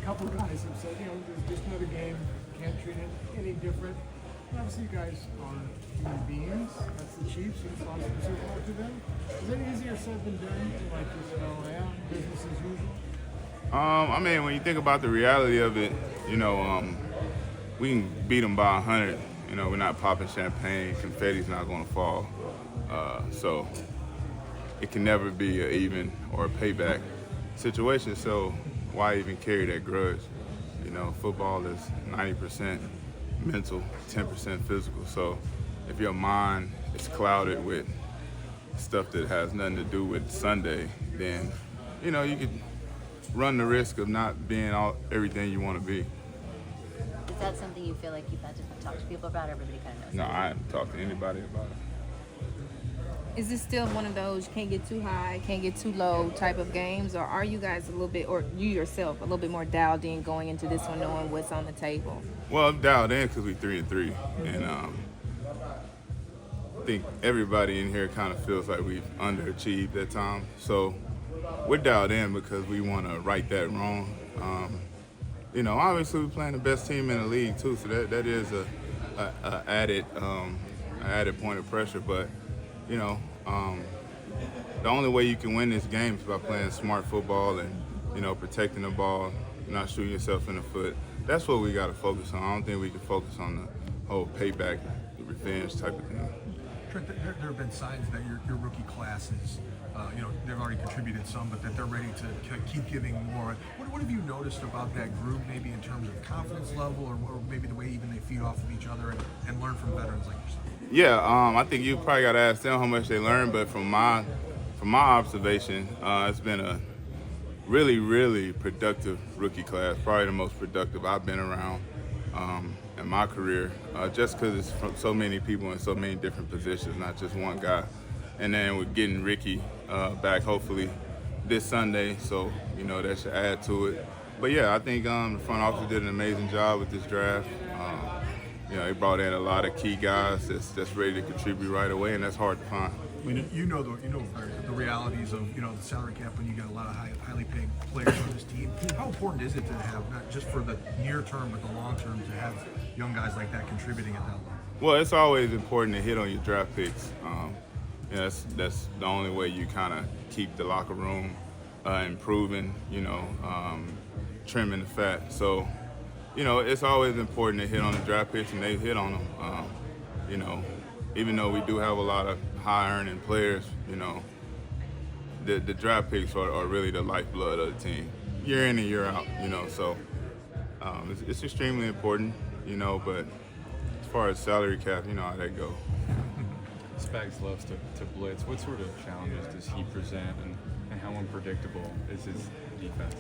couple guys have said, there's just another game, can't treat it any different. And obviously, you guys are human beings. That's the Chiefs. You just lost the Super Bowl to them. Is it easier said than done to just go, yeah, business as usual? I mean, when you think about the reality of it, we can beat them by 100. We're not popping champagne. Confetti's not going to fall. So it can never be an even or a payback situation. So why even carry that grudge? Football is 90% mental, 10% physical. So if your mind is clouded with stuff that has nothing to do with Sunday, then, you could run the risk of not being everything you want to be. Is that something you feel like you've had to talk to people about? Everybody kind of knows. No, I haven't talked to anybody about it. Is this still one of those can't get too high, can't get too low type of games, or are you guys a little bit, or you yourself, a little bit more dialed in going into this one, knowing what's on the table? Well, I'm dialed in because we're 3-3, and I think everybody in here kind of feels like we've underachieved at times. So we're dialed in because we want to right that wrong. Obviously we're playing the best team in the league too, so that is a added point of pressure. But the only way you can win this game is by playing smart football and protecting the ball, not shooting yourself in the foot. That's what we got to focus on. I don't think we can focus on the whole payback, revenge type of thing. Trent, there have been signs that your rookie classes, they've already contributed some, but that they're ready to keep giving more. What have you noticed about that group, maybe in terms of confidence level, or maybe the way even they feed off of each other and learn from veterans like yourself? Yeah, I think you probably got to ask them how much they learn, but from my observation, it's been a really, really productive rookie class, probably the most productive I've been around in my career, just because it's from so many people in so many different positions, not just one guy. And then we're getting Ricky back hopefully this Sunday, so that should add to it. But yeah, I think the front office did an amazing job with this draft. They brought in a lot of key guys that's ready to contribute right away, and that's hard to find. You know the realities of the salary cap when you got a lot of highly paid players on this team. How important is it to have, not just for the near term but the long term, to have young guys like that contributing at that level? Well, it's always important to hit on your draft picks. That's the only way you kind of keep the locker room improving. Trimming the fat. So it's always important to hit on the draft picks, and they've hit on them. Even though we do have a lot of high-earning players, the draft picks are really the lifeblood of the team, year in and year out. So it's extremely important. But as far as salary cap, how that go. Spags loves to blitz. What sort of challenges does he present, and how unpredictable is his defense?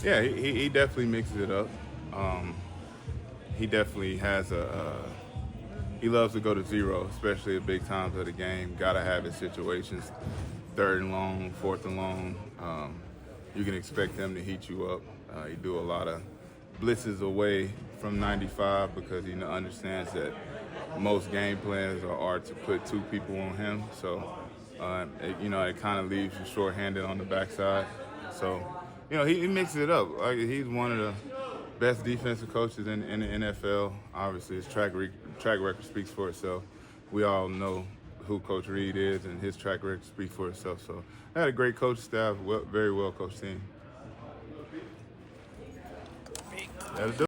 Yeah, he definitely mixes it up. He definitely has he loves to go to zero, especially at big times of the game. Got to have his situations, 3rd and long, 4th and long. You can expect him to heat you up. He do a lot of blitzes away from 95 because he understands that most game plans are to put 2 people on him. So, it kind of leaves you short-handed on the backside. So, he mixes it up. He's one of the best defensive coaches in the NFL. Obviously, his track record speaks for itself. We all know who Coach Reed is, and his track record speaks for itself. So, I had a great coach staff, very well coached team. That'll do.